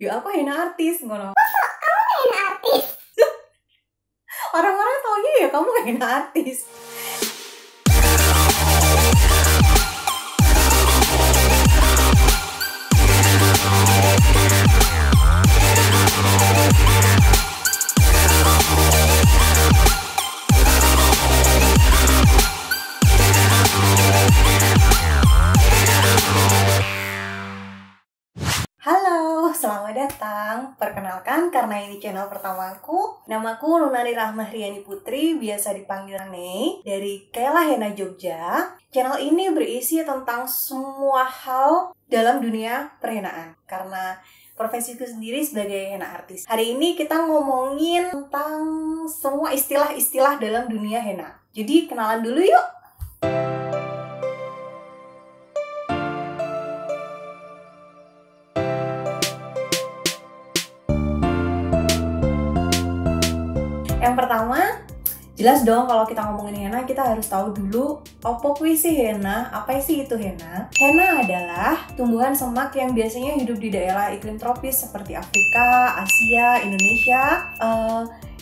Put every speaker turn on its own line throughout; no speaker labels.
Ya aku henna artis ngono.
Henna artis.
Orang-orang taunya ya kamu henna artis. Halo, selamat datang. Perkenalkan, karena ini channel pertamaku, namaku Nunari Rahmahriani Putri, biasa dipanggil Ney, dari Kela Henna Jogja. Channel ini berisi tentang semua hal dalam dunia perhenaan, karena profesiku sendiri sebagai henna artis. Hari ini kita ngomongin tentang semua istilah-istilah dalam dunia henna. Jadi kenalan dulu yuk. Yang pertama, jelas dong kalau kita ngomongin henna, kita harus tahu dulu apa kuwi sih henna, apa sih itu henna. Henna adalah tumbuhan semak yang biasanya hidup di daerah iklim tropis seperti Afrika, Asia, Indonesia,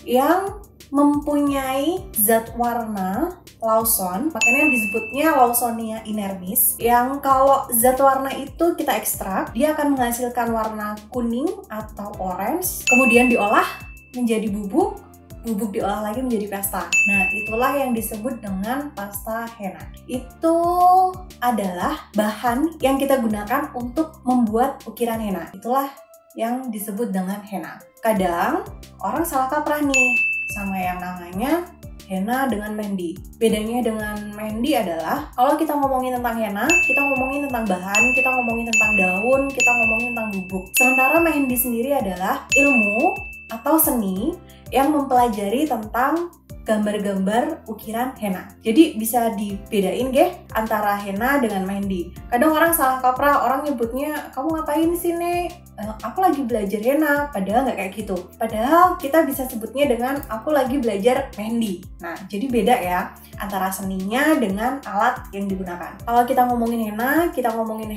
yang mempunyai zat warna lawson, makanya disebutnya Lawsonia inermis, yang kalau zat warna itu kita ekstrak, dia akan menghasilkan warna kuning atau orange, kemudian diolah menjadi bubuk diolah lagi menjadi pasta. Nah, itulah yang disebut dengan pasta henna. Itu adalah bahan yang kita gunakan untuk membuat ukiran henna. Itulah yang disebut dengan henna. Kadang orang salah kaprah nih sama yang namanya henna dengan mehndi. Bedanya dengan mehndi adalah kalau kita ngomongin tentang henna, kita ngomongin tentang bahan, kita ngomongin tentang daun, kita ngomongin tentang bubuk. Sementara mehndi sendiri adalah ilmu atau seni yang mempelajari tentang gambar-gambar ukiran henna. Jadi bisa dibedain antara henna dengan mehndi. Kadang orang salah kaprah, orang nyebutnya, kamu ngapain sih Nek? Aku lagi belajar henna, padahal nggak kayak gitu. Padahal kita bisa sebutnya dengan aku lagi belajar mehndi. Nah, jadi beda ya antara seninya dengan alat yang digunakan. Kalau kita ngomongin henna, kita ngomongin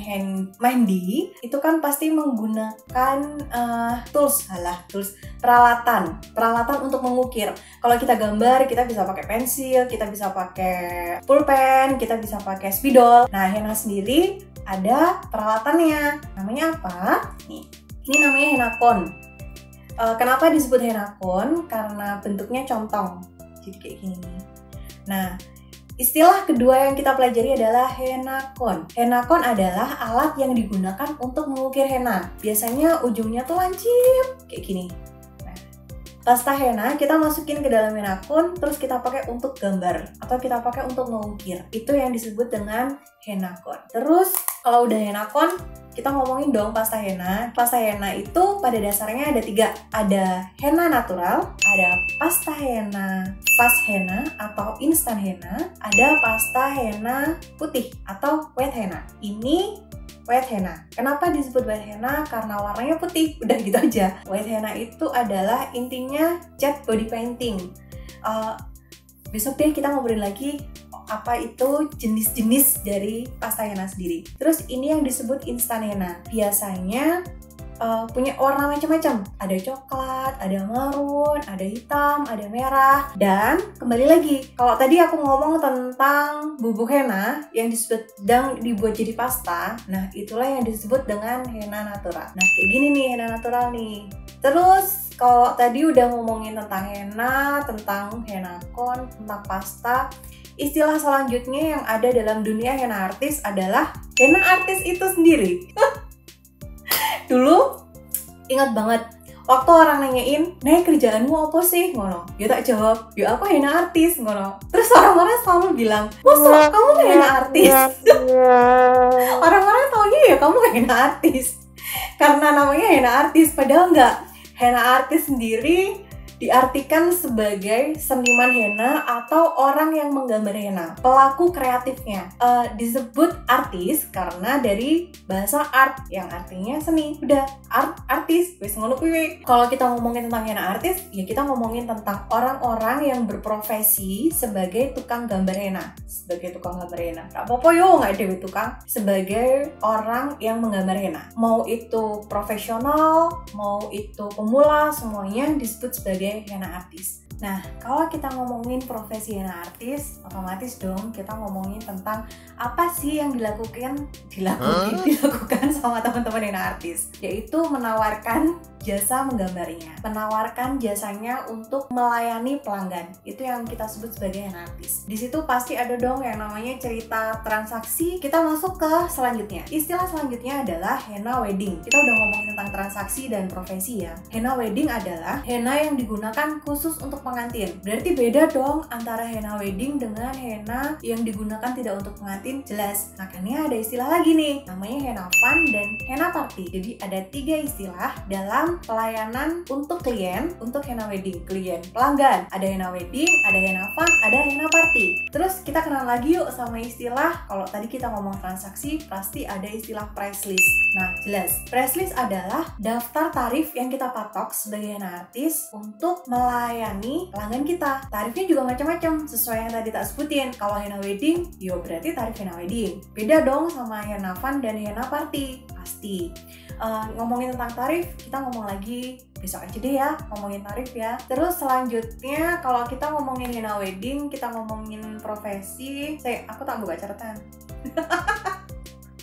mehndi, itu kan pasti menggunakan tools, peralatan untuk mengukir. Kalau kita gambar, kita bisa pakai pensil, kita bisa pakai pulpen, kita bisa pakai spidol. Nah, henna sendiri ada peralatannya. Namanya apa? Nih, ini namanya henna cone. Kenapa disebut henna cone? Karena bentuknya contong. Jadi kayak gini nih. Nah, istilah kedua yang kita pelajari adalah henna cone. Henna cone adalah alat yang digunakan untuk mengukir henna. Biasanya ujungnya tuh lancip kayak gini. Pasta henna kita masukin ke dalam henna cone, terus kita pakai untuk gambar atau kita pakai untuk mengukir. Itu yang disebut dengan henna cone. Terus kalau udah henna cone, kita ngomongin dong pasta henna. Pasta henna itu pada dasarnya ada 3. Ada henna natural, ada pasta henna fast henna atau instant henna, ada pasta henna putih atau white henna. Ini white henna. Kenapa disebut white henna? Karena warnanya putih, udah gitu aja. White henna itu adalah intinya cat body painting. Besok deh kita ngobrolin lagi apa itu jenis-jenis dari pasta henna sendiri. Terus ini yang disebut instant henna. Biasanya punya warna macam-macam. Ada coklat, ada maroon, ada hitam, ada merah. Dan kembali lagi, kalau tadi aku ngomong tentang bubuk henna yang disebut dan dibuat jadi pasta, nah itulah yang disebut dengan henna natural. Nah kayak gini nih henna natural nih. Terus kalau tadi udah ngomongin tentang henna cone, tentang pasta, istilah selanjutnya yang ada dalam dunia henna artis adalah henna artis itu sendiri. Dulu ingat banget waktu orang nanyain, "Nek, kerjaanmu apa sih?" ngono. Ya tak jawab, "Ya aku henna artis." ngono. Terus orang-orang selalu bilang, "Masa kamu henna artis?" Orang-orang taunya ya kamu henna artis karena namanya henna artis, padahal enggak. Henna artis sendiri diartikan sebagai seniman henna atau orang yang menggambar henna, pelaku kreatifnya. Disebut artis karena dari bahasa art yang artinya seni. Udah, artis, wis ngono kuwi. Kalau kita ngomongin tentang henna artis, ya kita ngomongin tentang orang-orang yang berprofesi sebagai tukang gambar henna. Sebagai tukang gambar henna. Gak apa-apa yo, gak dewe tukang. Sebagai orang yang menggambar henna. Mau itu profesional, mau itu pemula, semuanya disebut sebagai henna artis. Nah, kalau kita ngomongin profesi henna artis, otomatis dong kita ngomongin tentang apa sih yang dilakukan sama teman-teman henna artis, yaitu menawarkan jasa menggambarnya, menawarkan jasanya untuk melayani pelanggan. Itu yang kita sebut sebagai henna artis. Di situ pasti ada dong yang namanya cerita transaksi. Kita masuk ke selanjutnya. Istilah selanjutnya adalah henna wedding. Kita udah ngomongin tentang transaksi dan profesi ya. Henna wedding adalah henna yang digunakan khusus untuk pengantin. Berarti beda dong antara henna wedding dengan henna yang digunakan tidak untuk pengantin. Jelas. Makanya ada istilah lagi nih, namanya henna fun dan henna party. Jadi ada 3 istilah dalam pelayanan untuk klien, untuk henna wedding, klien, pelanggan. Ada henna wedding, ada henna fun, ada henna party. Terus kita kenal lagi yuk sama istilah. Kalau tadi kita ngomong transaksi, pasti ada istilah price list. Nah, jelas. Price list adalah daftar tarif yang kita patok sebagai henna artis untuk melayani pelanggan kita. Tarifnya juga macam-macam sesuai yang tadi tak sebutin. Kalau henna wedding, yo berarti tarif henna wedding. Beda dong sama henna fun dan henna party. Pasti. Ngomongin tentang tarif, kita ngomong lagi besok aja deh ya, ngomongin tarif ya. Terus selanjutnya kalau kita ngomongin henna wedding, kita ngomongin profesi. Aku tak buka catatan.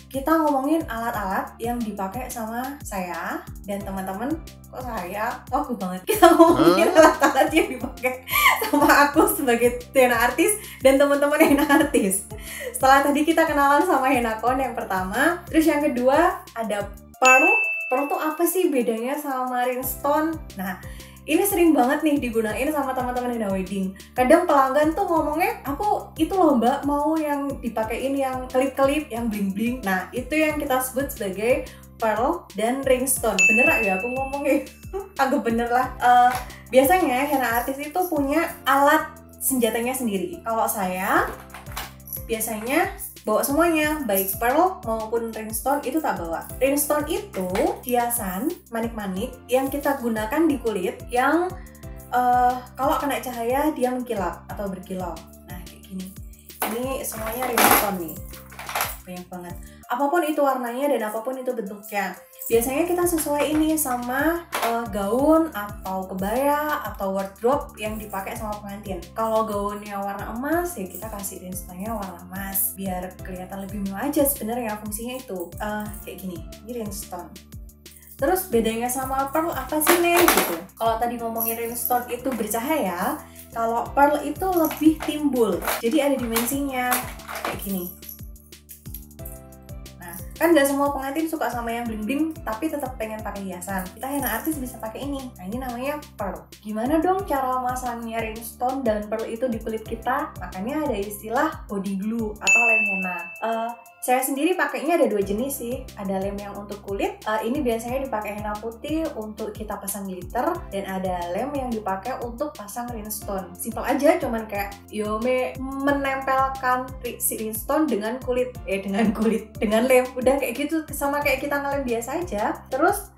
Kita ngomongin alat-alat yang dipakai sama saya dan teman-teman. Kok saya? Aku banget. Kita ngomongin alat-alat yang dipakai sama aku sebagai henna artis dan teman-teman henna artis. Setelah tadi kita kenalan sama HennaCon yang pertama, terus yang kedua ada pearl. Pearl tuh apa sih bedanya sama rhinestone? Nah, ini sering banget nih digunain sama teman-teman henna wedding. Kadang pelanggan tuh ngomongnya, aku itu loh mbak mau yang dipakein yang kelip-kelip, yang bling-bling. Nah, itu yang kita sebut sebagai pearl dan rhinestone. Bener gak ya aku ngomongnya? Agak bener lah. Biasanya henna artis itu punya alat senjatanya sendiri. Kalau saya biasanya bawa semuanya, baik pearl maupun rhinestone itu tak bawa. Rhinestone itu hiasan manik-manik yang kita gunakan di kulit yang kalau kena cahaya dia mengkilap atau berkilau. Nah kayak gini. Ini semuanya rhinestone nih. Banyak banget. Apapun itu warnanya dan apapun itu bentuknya. Biasanya kita sesuai ini sama gaun atau kebaya atau wardrobe yang dipakai sama pengantin. Kalau gaunnya warna emas ya kita kasih rhinestone-nya warna emas biar kelihatan lebih mewah aja sebenarnya fungsinya itu. Kayak gini, ini rhinestone. Terus bedanya sama pearl apa sih nih gitu? Kalau tadi ngomongin rhinestone itu bercahaya, kalau pearl itu lebih timbul. Jadi ada dimensinya kayak gini. Kan nggak semua pengantin suka sama yang bling-bling tapi tetap pengen pakai hiasan. Kita henna artis bisa pakai ini. Nah ini namanya pearl. Gimana dong cara masangnya rhinestone dan pearl itu di kulit kita? Makanya ada istilah body glue atau lem henna. Saya sendiri pakainya ada 2 jenis sih. Ada lem yang untuk kulit. Ini biasanya dipakai henna putih untuk kita pasang glitter, dan ada lem yang dipakai untuk pasang rhinestone. Simpel aja, cuman kayak menempelkan si rhinestone dengan kulit, dengan lem. Udah kayak gitu, sama kayak kita ngelem biasa aja. Terus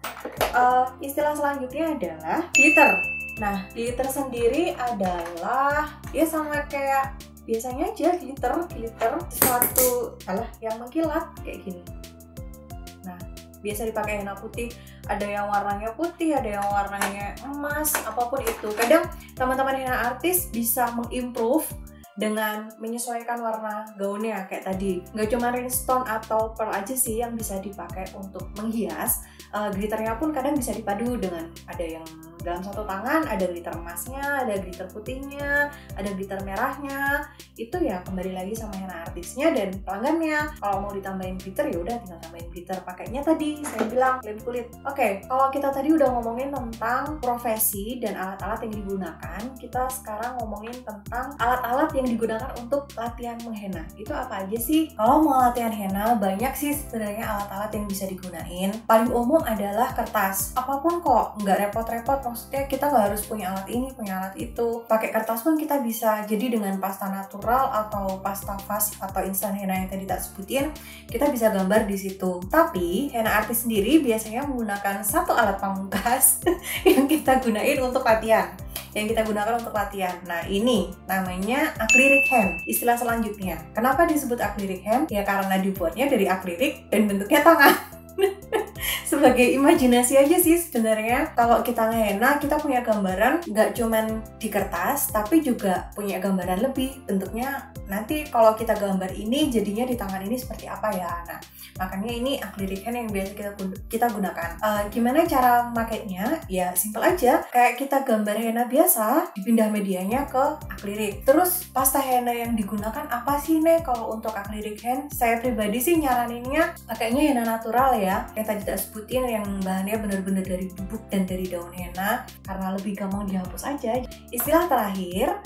istilah selanjutnya adalah glitter. Nah, glitter sendiri adalah ya sama kayak biasanya aja glitter sesuatu yang mengkilat kayak gini. Nah, biasa dipakai henna putih, ada yang warnanya putih, ada yang warnanya emas, apapun itu. Kadang teman-teman henna artis bisa mengimprove dengan menyesuaikan warna gaunnya kayak tadi. Nggak cuma rhinestone atau pearl aja sih yang bisa dipakai untuk menghias. Glitternya pun kadang bisa dipadu dengan ada yang dalam satu tangan, ada glitter emasnya, ada glitter putihnya, ada glitter merahnya. Itu ya kembali lagi sama henna artisnya dan pelanggannya. Kalau mau ditambahin glitter ya udah tinggal tambahin glitter. Pakainya tadi saya bilang lem kulit. Oke, kalau kita tadi udah ngomongin tentang profesi dan alat-alat yang digunakan, kita sekarang ngomongin tentang alat-alat yang digunakan untuk latihan menghenna. Itu apa aja sih? Kalau mau latihan henna banyak sih sebenarnya alat-alat yang bisa digunain. Paling umum adalah kertas. Apapun kok, nggak repot-repot maksudnya kita nggak harus punya alat ini, punya alat itu. Pakai kertas pun kita bisa. Jadi dengan pasta natural atau pasta fast atau instan henna yang tadi tak sebutin, kita bisa gambar di situ. Tapi henna artis sendiri biasanya menggunakan satu alat pamungkas yang kita gunain untuk latihan. Nah, ini namanya acrylic hand, istilah selanjutnya. Kenapa disebut acrylic hand? Ya karena dibuatnya dari akrilik dan bentuknya tangan. Sebagai imajinasi aja sih sebenarnya. Kalau kita ngehenna, kita punya gambaran nggak cuman di kertas, tapi juga punya gambaran lebih. Bentuknya nanti kalau kita gambar ini jadinya di tangan ini seperti apa ya. Nah, makanya ini acrylic hand yang biasa kita gunakan. Gimana cara makainya? Ya simple aja, kayak kita gambar henna biasa, dipindah medianya ke akrilik. Terus pasta henna yang digunakan apa sih nih kalau untuk acrylic hand? Saya pribadi sih nyaraninnya pakainya henna natural ya, yang tadi tak sebutin, yang bahannya benar-benar dari bubuk dan dari daun henna, karena lebih gampang dihapus aja. Istilah terakhir,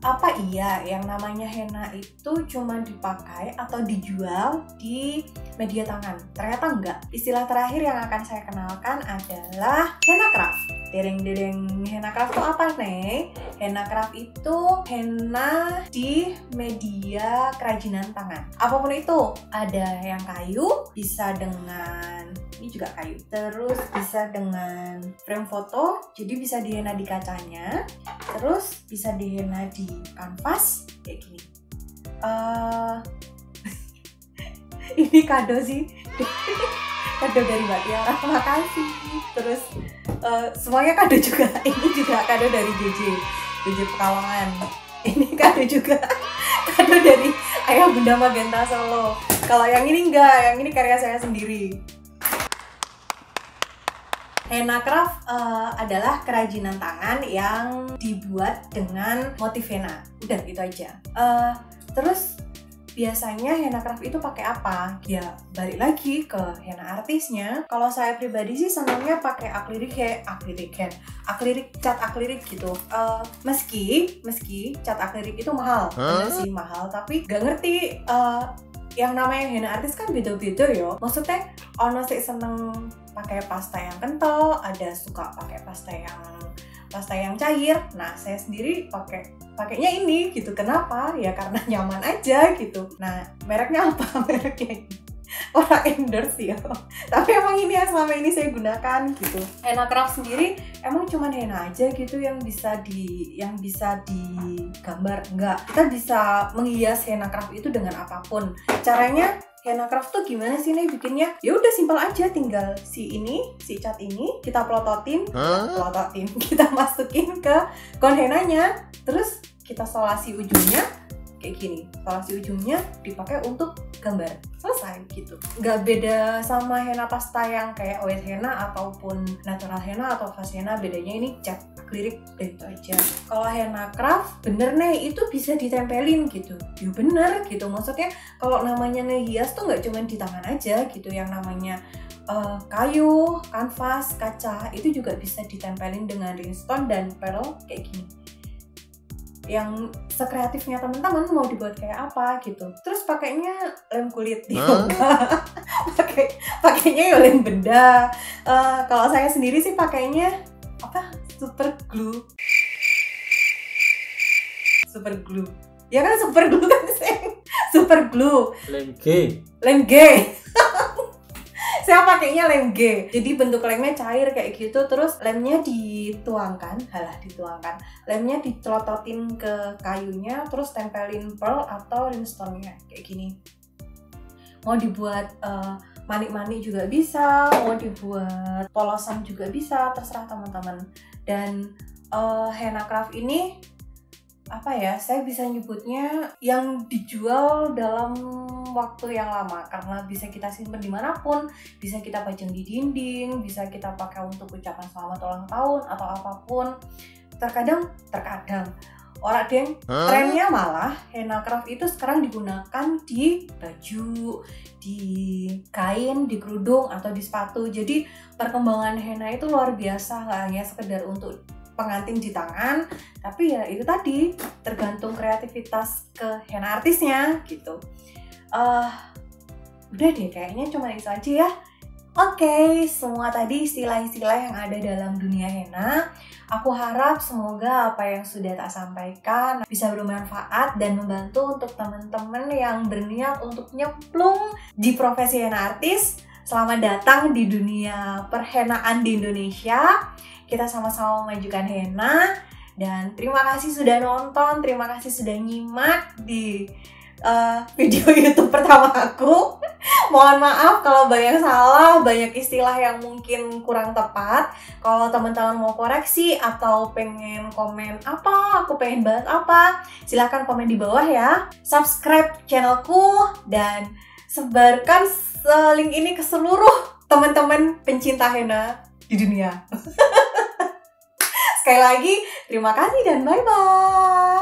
apa iya yang namanya henna itu cuma dipakai atau dijual di media tangan? Ternyata enggak. Istilah terakhir yang akan saya kenalkan adalah henna craft. Dereng-dereng, henna craft itu apa nih? Henna craft itu henna di media kerajinan tangan. Apapun itu, ada yang kayu, bisa dengan, ini juga kayu, terus bisa dengan frame foto, jadi bisa dihenna di kacanya, terus bisa dihenna di kanvas kayak gini. Ini kado sih. Kado dari Mbak Tiara, makasih. Terus semuanya kado juga. Ini juga kado dari JJ Pekalongan. Ini kado juga. Kado dari Ayah Bunda Magenta Solo. Kalau yang ini enggak, yang ini karya saya sendiri. Henna craft adalah kerajinan tangan yang dibuat dengan motif henna. Udah gitu aja. Terus biasanya henna craft itu pakai apa? Ya balik lagi ke henna artisnya. Kalau saya pribadi sih senangnya pakai akrilik cat akrilik gitu. Meski cat akrilik itu mahal, bener sih mahal. Tapi gak ngerti. Yang namanya henna artis kan beda-beda ya. Maksudnya ono sih seneng pakai pasta yang kental, ada suka pakai pasta yang cair. Nah, saya sendiri pakainya ini gitu. Kenapa? Ya karena nyaman aja gitu. Nah, mereknya apa? Mereknya ini. Orang endorse ya. Tapi emang ini yang selama ini saya gunakan gitu. Henna craft sendiri emang cuman henna aja gitu yang bisa digambar. Enggak, kita bisa menghias henna craft itu dengan apapun. Caranya henna craft tuh gimana sih nih bikinnya? Ya udah simpel aja, tinggal si cat ini kita plototin, kita masukin ke kon hennanya, terus kita solasi ujungnya kayak gini. Solasi ujungnya dipakai untuk gambar. Selesai gitu. Nggak beda sama henna pasta yang kayak white henna ataupun natural henna atau fast henna. Bedanya ini cat akrilik dan itu aja. Kalau henna craft bener nih, itu bisa ditempelin gitu. Ya bener gitu. Maksudnya kalau namanya ngehias tuh nggak cuma di tangan aja gitu. Yang namanya kayu, kanvas, kaca itu juga bisa ditempelin dengan rhinestone dan pearl kayak gini. Yang sekreatifnya teman-teman mau dibuat kayak apa gitu. Terus pakainya lem kulit pakainya ya lem benda. Kalau saya sendiri sih pakainya apa? Super glue. Ya kan super glue kan sih. Super glue. Lem G. Saya pakainya lem G. Jadi bentuk lemnya cair kayak gitu, terus lemnya dituangkan. Lemnya ditelototin ke kayunya, terus tempelin pearl atau rhinestone-nya kayak gini. Mau dibuat manik-manik juga bisa, mau dibuat polosan juga bisa, terserah teman-teman. Dan henna craft ini apa ya, saya bisa nyebutnya yang dijual dalam waktu yang lama karena bisa kita simpan dimanapun, bisa kita pajang di dinding, bisa kita pakai untuk ucapan selamat ulang tahun atau apapun. Terkadang orang deng trennya malah henna craft itu sekarang digunakan di baju, di kain, di kerudung atau di sepatu. Jadi perkembangan henna itu luar biasa, nggak hanya sekedar untuk pengantin di tangan, tapi ya itu tadi tergantung kreativitas ke henna artisnya gitu. Udah deh, kayaknya cuma itu aja ya. Oke, semua tadi istilah-istilah yang ada dalam dunia henna. Aku harap semoga apa yang sudah tak sampaikan bisa bermanfaat dan membantu untuk teman-teman yang berniat untuk nyemplung di profesi henna artis. Selamat datang di dunia perhenaan di Indonesia. Kita sama-sama memajukan henna. Dan terima kasih sudah nonton, terima kasih sudah nyimak di video YouTube pertama aku. Mohon maaf kalau banyak salah, banyak istilah yang mungkin kurang tepat. Kalau teman-teman mau koreksi atau pengen komen apa, aku pengen bahas apa, silahkan komen di bawah ya. Subscribe channelku dan sebarkan link ini ke seluruh teman-teman pencinta henna di dunia. Sekali lagi, terima kasih dan bye-bye.